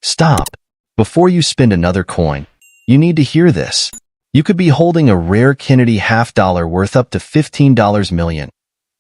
Stop. Before you spend another coin, you need to hear this. You could be holding a rare Kennedy half-dollar worth up to $15 million.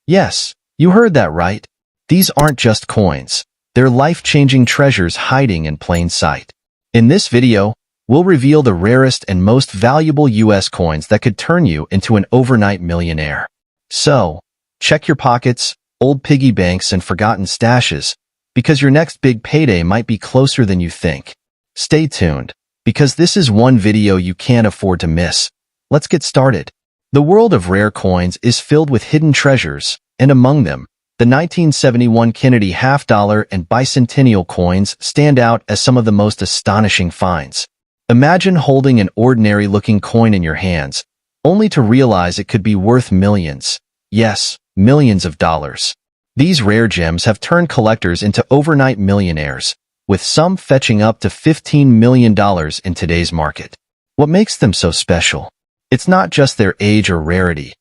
Yes, you heard that right. These aren't just coins. They're life-changing treasures hiding in plain sight. In this video, we'll reveal the rarest and most valuable US coins that could turn you into an overnight millionaire. So, check your pockets, old piggy banks, and forgotten stashes, because your next big payday might be closer than you think. Stay tuned, because this is one video you can't afford to miss. Let's get started. The world of rare coins is filled with hidden treasures, and among them, the 1971 Kennedy half-dollar and bicentennial coins stand out as some of the most astonishing finds. Imagine holding an ordinary-looking coin in your hands, only to realize it could be worth millions. Yes, millions of dollars. These rare gems have turned collectors into overnight millionaires, with some fetching up to $15 million in today's market. What makes them so special? It's not just their age or rarity.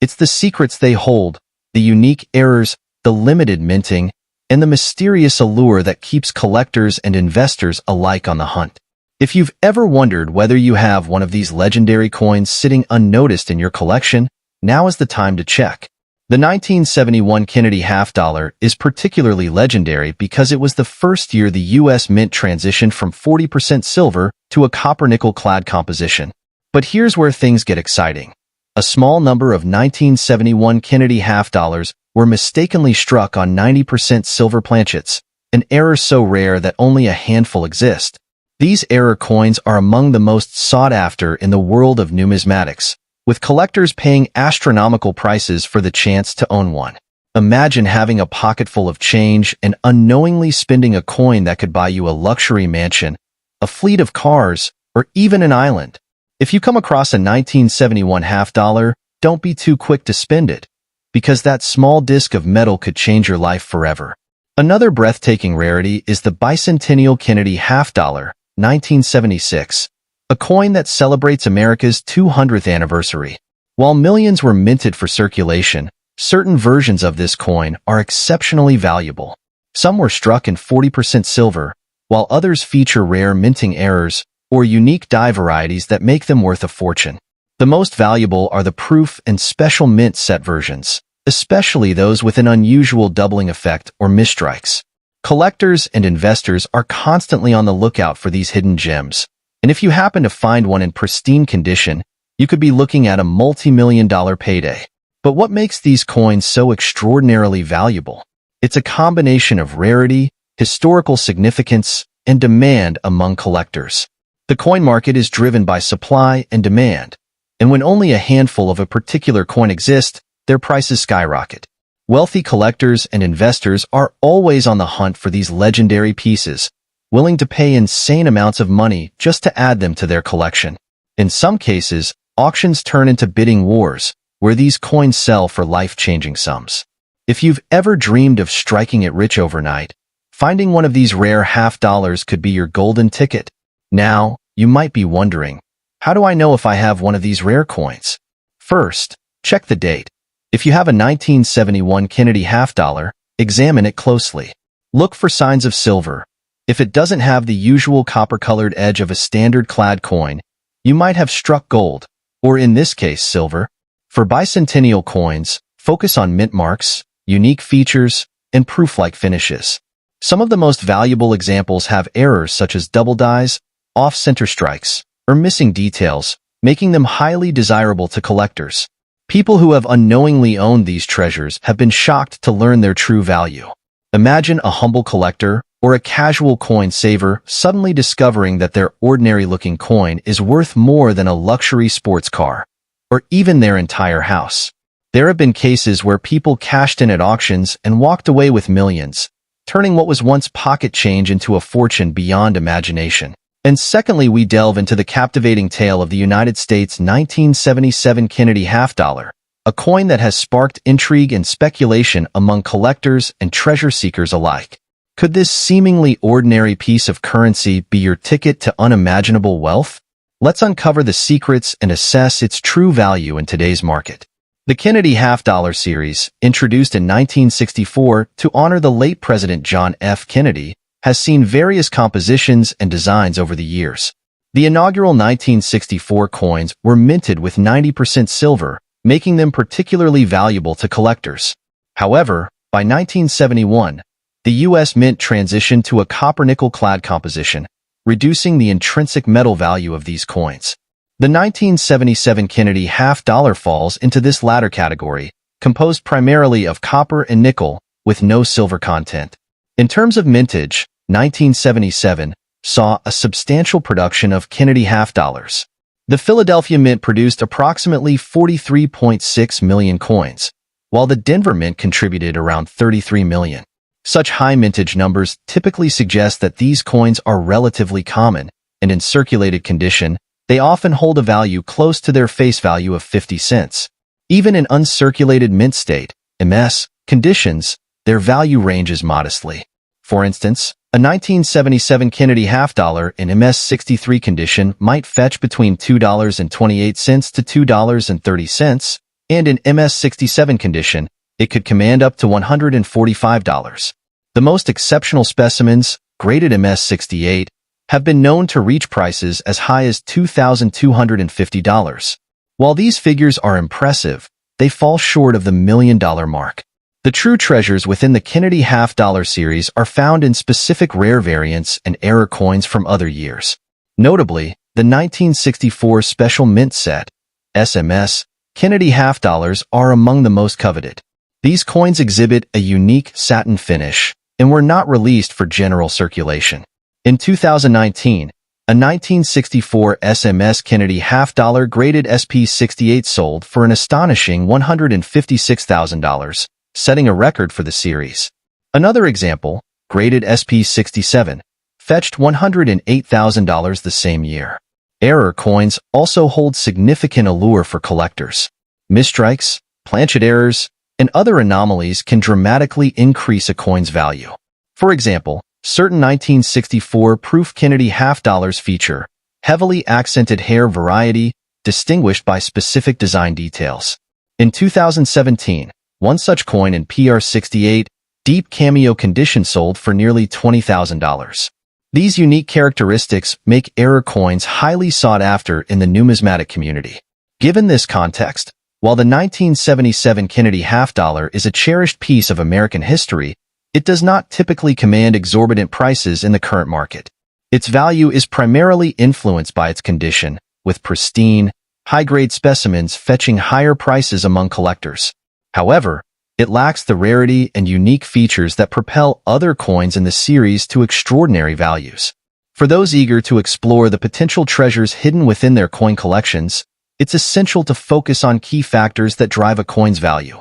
It's the secrets they hold, the unique errors, the limited minting, and the mysterious allure that keeps collectors and investors alike on the hunt. If you've ever wondered whether you have one of these legendary coins sitting unnoticed in your collection, now is the time to check. The 1971 Kennedy half-dollar is particularly legendary because it was the first year the U.S. Mint transitioned from 40% silver to a copper-nickel-clad composition. But here's where things get exciting. A small number of 1971 Kennedy half-dollars were mistakenly struck on 90% silver planchets, an error so rare that only a handful exist. These error coins are among the most sought after in the world of numismatics, with collectors paying astronomical prices for the chance to own one. Imagine having a pocket full of change and unknowingly spending a coin that could buy you a luxury mansion, a fleet of cars, or even an island. If you come across a 1971 half-dollar, don't be too quick to spend it, because that small disc of metal could change your life forever. Another breathtaking rarity is the bicentennial Kennedy half-dollar, 1976. A coin that celebrates America's 200th anniversary. While millions were minted for circulation, certain versions of this coin are exceptionally valuable. Some were struck in 40% silver, while others feature rare minting errors or unique die varieties that make them worth a fortune. The most valuable are the proof and special mint set versions, especially those with an unusual doubling effect or misstrikes. Collectors and investors are constantly on the lookout for these hidden gems. And if you happen to find one in pristine condition, you could be looking at a multi-million-dollar payday. But what makes these coins so extraordinarily valuable? It's a combination of rarity, historical significance, and demand among collectors. The coin market is driven by supply and demand, and when only a handful of a particular coin exist, their prices skyrocket. Wealthy collectors and investors are always on the hunt for these legendary pieces, willing to pay insane amounts of money just to add them to their collection. In some cases, auctions turn into bidding wars, where these coins sell for life-changing sums. If you've ever dreamed of striking it rich overnight, finding one of these rare half-dollars could be your golden ticket. Now, you might be wondering, how do I know if I have one of these rare coins? First, check the date. If you have a 1971 Kennedy half-dollar, examine it closely. Look for signs of silver. If it doesn't have the usual copper-colored edge of a standard-clad coin, you might have struck gold, or in this case, silver. For bicentennial coins, focus on mint marks, unique features, and proof-like finishes. Some of the most valuable examples have errors such as double dies, off-center strikes, or missing details, making them highly desirable to collectors. People who have unknowingly owned these treasures have been shocked to learn their true value. Imagine a humble collector or a casual coin saver suddenly discovering that their ordinary-looking coin is worth more than a luxury sports car, or even their entire house. There have been cases where people cashed in at auctions and walked away with millions, turning what was once pocket change into a fortune beyond imagination. And secondly, we delve into the captivating tale of the United States 1977 Kennedy half-dollar, a coin that has sparked intrigue and speculation among collectors and treasure seekers alike. Could this seemingly ordinary piece of currency be your ticket to unimaginable wealth? Let's uncover the secrets and assess its true value in today's market. The Kennedy half-dollar series, introduced in 1964 to honor the late President John F. Kennedy, has seen various compositions and designs over the years. The inaugural 1964 coins were minted with 90% silver, making them particularly valuable to collectors. However, by 1971, the U.S. Mint transitioned to a copper-nickel clad composition, reducing the intrinsic metal value of these coins. The 1977 Kennedy half-dollar falls into this latter category, composed primarily of copper and nickel, with no silver content. In terms of mintage, 1977 saw a substantial production of Kennedy half-dollars. The Philadelphia Mint produced approximately 43.6 million coins, while the Denver Mint contributed around 33 million. Such high mintage numbers typically suggest that these coins are relatively common, and in circulated condition, they often hold a value close to their face value of 50 cents. Even in uncirculated mint state, MS, conditions, their value ranges modestly. For instance, a 1977 Kennedy half-dollar in MS-63 condition might fetch between $2.28 to $2.30, and in MS-67 condition, it could command up to $145. The most exceptional specimens, graded MS-68, have been known to reach prices as high as $2,250. While these figures are impressive, they fall short of the $1,000,000 mark. The true treasures within the Kennedy half-dollar series are found in specific rare variants and error coins from other years. Notably, the 1964 Special Mint Set, SMS, Kennedy half-dollars are among the most coveted. These coins exhibit a unique satin finish and were not released for general circulation. In 2019, a 1964 SMS Kennedy half-dollar graded SP68 sold for an astonishing $156,000, setting a record for the series. Another example, graded SP67, fetched $108,000 the same year. Error coins also hold significant allure for collectors. Misstrikes, planchet errors, and other anomalies can dramatically increase a coin's value. For example, certain 1964 proof Kennedy half-dollars feature heavily accented hair variety distinguished by specific design details. In 2017, one such coin in PR68, deep cameo condition sold for nearly $20,000. These unique characteristics make error coins highly sought after in the numismatic community. Given this context, while the 1977 Kennedy half-dollar is a cherished piece of American history, it does not typically command exorbitant prices in the current market. Its value is primarily influenced by its condition, with pristine, high-grade specimens fetching higher prices among collectors. However, it lacks the rarity and unique features that propel other coins in the series to extraordinary values. For those eager to explore the potential treasures hidden within their coin collections, it's essential to focus on key factors that drive a coin's value: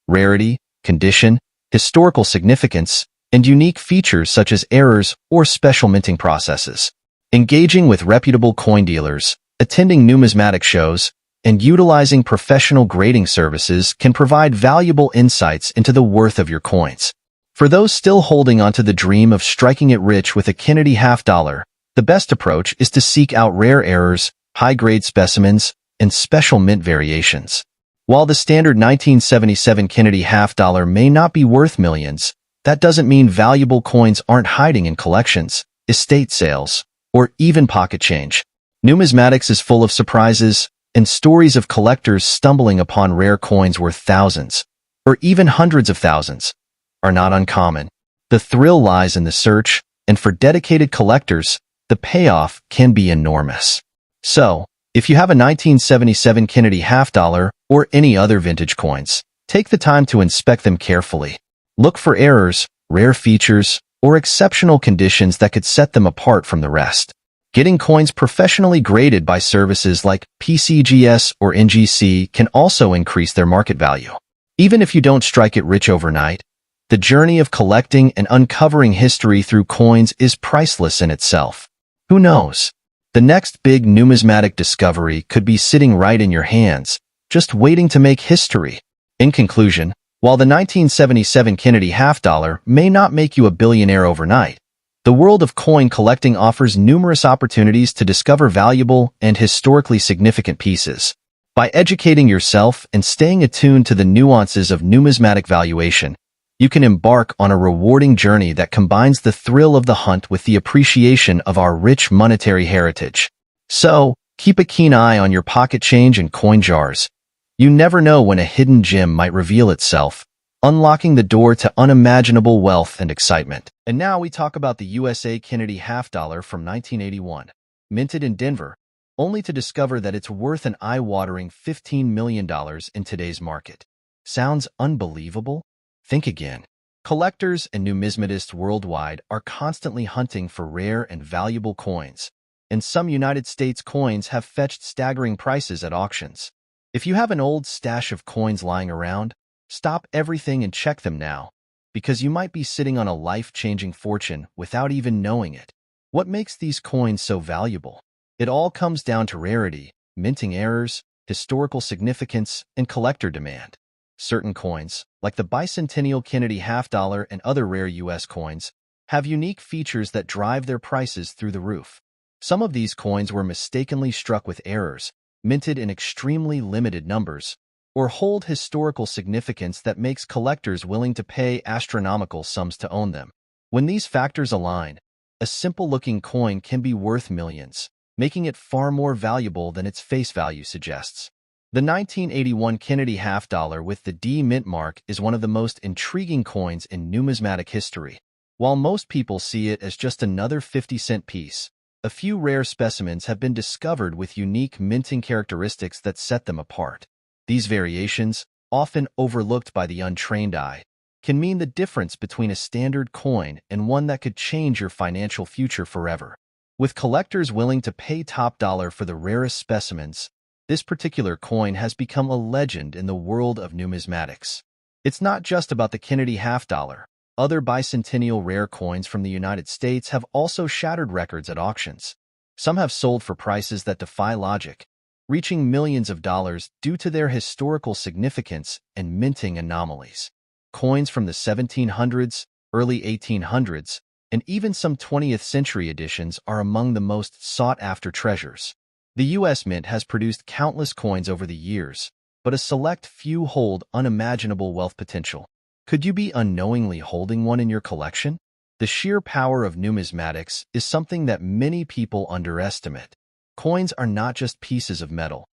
rarity, condition, historical significance, and unique features such as errors or special minting processes. Engaging with reputable coin dealers, attending numismatic shows, and utilizing professional grading services can provide valuable insights into the worth of your coins. For those still holding onto the dream of striking it rich with a Kennedy half-dollar, the best approach is to seek out rare errors, high-grade specimens, and special mint variations. While the standard 1977 Kennedy half-dollar may not be worth millions, that doesn't mean valuable coins aren't hiding in collections, estate sales, or even pocket change. Numismatics is full of surprises, and stories of collectors stumbling upon rare coins worth thousands, or even hundreds of thousands, are not uncommon. The thrill lies in the search, and for dedicated collectors, the payoff can be enormous. So, if you have a 1977 Kennedy half-dollar or any other vintage coins, take the time to inspect them carefully. Look for errors, rare features, or exceptional conditions that could set them apart from the rest. Getting coins professionally graded by services like PCGS or NGC can also increase their market value. Even if you don't strike it rich overnight, the journey of collecting and uncovering history through coins is priceless in itself. Who knows? The next big numismatic discovery could be sitting right in your hands, just waiting to make history. In conclusion, while the 1977 Kennedy half-dollar may not make you a billionaire overnight, the world of coin collecting offers numerous opportunities to discover valuable and historically significant pieces. By educating yourself and staying attuned to the nuances of numismatic valuation, You can embark on a rewarding journey that combines the thrill of the hunt with the appreciation of our rich monetary heritage. So, keep a keen eye on your pocket change and coin jars. You never know when a hidden gem might reveal itself, unlocking the door to unimaginable wealth and excitement. And now we talk about the USA Kennedy half dollar from 1981, minted in Denver, only to discover that it's worth an eye-watering $15 million in today's market. Sounds unbelievable? Think again. Collectors and numismatists worldwide are constantly hunting for rare and valuable coins, and some United States coins have fetched staggering prices at auctions. If you have an old stash of coins lying around, stop everything and check them now, because you might be sitting on a life-changing fortune without even knowing it. What makes these coins so valuable? It all comes down to rarity, minting errors, historical significance, and collector demand. Certain coins, like the bicentennial Kennedy half dollar and other rare U.S. coins, have unique features that drive their prices through the roof. Some of these coins were mistakenly struck with errors, minted in extremely limited numbers, or hold historical significance that makes collectors willing to pay astronomical sums to own them. When these factors align, a simple-looking coin can be worth millions, making it far more valuable than its face value suggests. The 1981 Kennedy half dollar with the D mint mark is one of the most intriguing coins in numismatic history. While most people see it as just another 50-cent piece, a few rare specimens have been discovered with unique minting characteristics that set them apart. These variations, often overlooked by the untrained eye, can mean the difference between a standard coin and one that could change your financial future forever. With collectors willing to pay top dollar for the rarest specimens, this particular coin has become a legend in the world of numismatics. It's not just about the Kennedy half dollar. Other bicentennial rare coins from the United States have also shattered records at auctions. Some have sold for prices that defy logic, reaching millions of dollars due to their historical significance and minting anomalies. Coins from the 1700s, early 1800s, and even some 20th century editions are among the most sought-after treasures. The U.S. Mint has produced countless coins over the years, but a select few hold unimaginable wealth potential. Could you be unknowingly holding one in your collection? The sheer power of numismatics is something that many people underestimate. Coins are not just pieces of metal.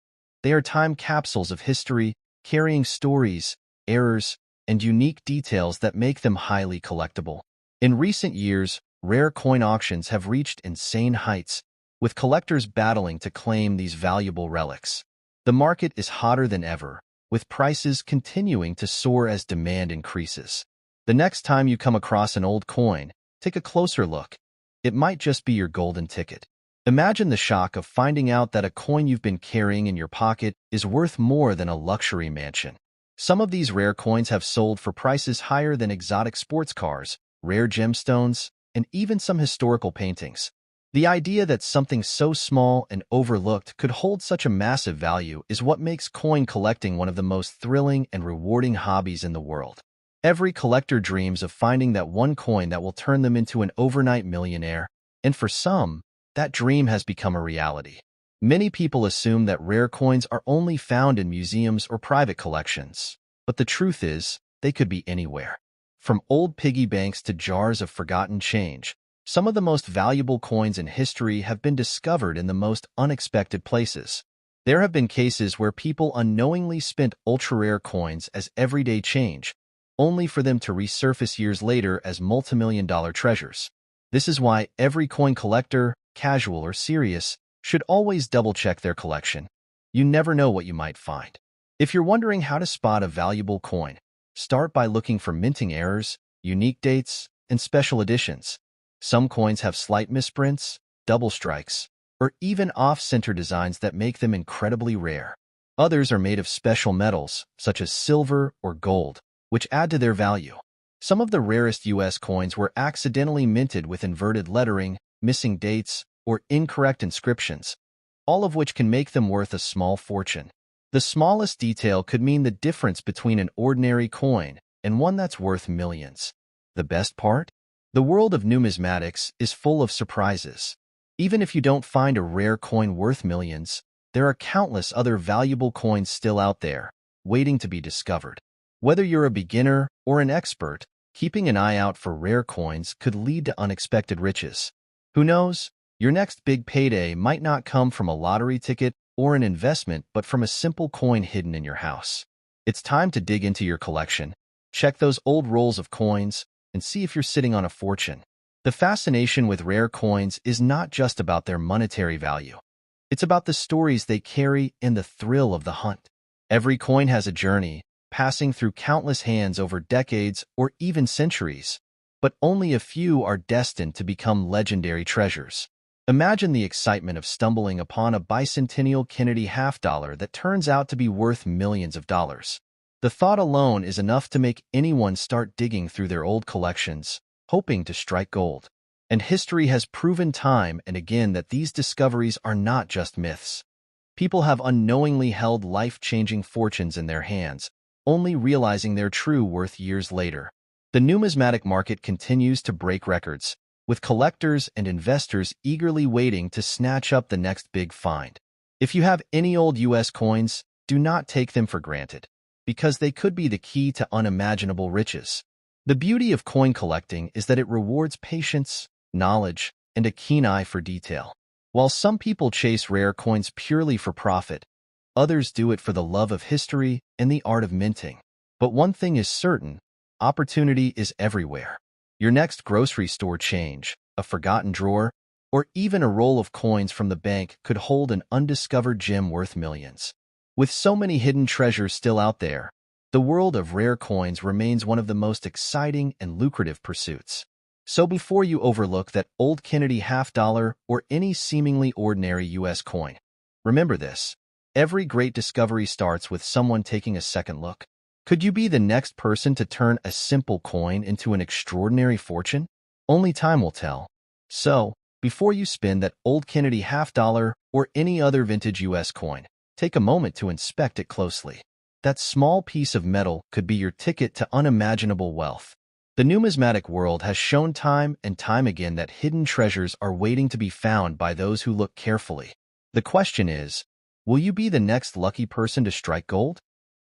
They are time capsules of history, carrying stories, errors, and unique details that make them highly collectible. In recent years, rare coin auctions have reached insane heights, with collectors battling to claim these valuable relics. The market is hotter than ever, with prices continuing to soar as demand increases. The next time you come across an old coin, take a closer look. It might just be your golden ticket. Imagine the shock of finding out that a coin you've been carrying in your pocket is worth more than a luxury mansion. Some of these rare coins have sold for prices higher than exotic sports cars, rare gemstones, and even some historical paintings. The idea that something so small and overlooked could hold such a massive value is what makes coin collecting one of the most thrilling and rewarding hobbies in the world. Every collector dreams of finding that one coin that will turn them into an overnight millionaire, and for some, that dream has become a reality. Many people assume that rare coins are only found in museums or private collections, but the truth is, they could be anywhere. From old piggy banks to jars of forgotten change, some of the most valuable coins in history have been discovered in the most unexpected places. There have been cases where people unknowingly spent ultra-rare coins as everyday change, only for them to resurface years later as multimillion-dollar treasures. This is why every coin collector, casual or serious, should always double-check their collection. You never know what you might find. If you're wondering how to spot a valuable coin, start by looking for minting errors, unique dates, and special editions. Some coins have slight misprints, double strikes, or even off-center designs that make them incredibly rare. Others are made of special metals, such as silver or gold, which add to their value. Some of the rarest U.S. coins were accidentally minted with inverted lettering, missing dates, or incorrect inscriptions, all of which can make them worth a small fortune. The smallest detail could mean the difference between an ordinary coin and one that's worth millions. The best part? The world of numismatics is full of surprises. Even if you don't find a rare coin worth millions, there are countless other valuable coins still out there, waiting to be discovered. Whether you're a beginner or an expert, keeping an eye out for rare coins could lead to unexpected riches. Who knows? Your next big payday might not come from a lottery ticket or an investment, but from a simple coin hidden in your house. It's time to dig into your collection. Check those old rolls of coins and see if you're sitting on a fortune. The fascination with rare coins is not just about their monetary value. It's about the stories they carry and the thrill of the hunt. Every coin has a journey, passing through countless hands over decades or even centuries, but only a few are destined to become legendary treasures. Imagine the excitement of stumbling upon a bicentennial Kennedy half-dollar that turns out to be worth millions of dollars. The thought alone is enough to make anyone start digging through their old collections, hoping to strike gold. And history has proven time and again that these discoveries are not just myths. People have unknowingly held life-changing fortunes in their hands, only realizing their true worth years later. The numismatic market continues to break records, with collectors and investors eagerly waiting to snatch up the next big find. If you have any old US coins, do not take them for granted, because they could be the key to unimaginable riches. The beauty of coin collecting is that it rewards patience, knowledge, and a keen eye for detail. While some people chase rare coins purely for profit, others do it for the love of history and the art of minting. But one thing is certain, opportunity is everywhere. Your next grocery store change, a forgotten drawer, or even a roll of coins from the bank could hold an undiscovered gem worth millions. With so many hidden treasures still out there, the world of rare coins remains one of the most exciting and lucrative pursuits. So before you overlook that old Kennedy half-dollar or any seemingly ordinary US coin, remember this: every great discovery starts with someone taking a second look. Could you be the next person to turn a simple coin into an extraordinary fortune? Only time will tell. So, before you spend that old Kennedy half-dollar or any other vintage US coin, take a moment to inspect it closely. That small piece of metal could be your ticket to unimaginable wealth. The numismatic world has shown time and time again that hidden treasures are waiting to be found by those who look carefully. The question is, will you be the next lucky person to strike gold?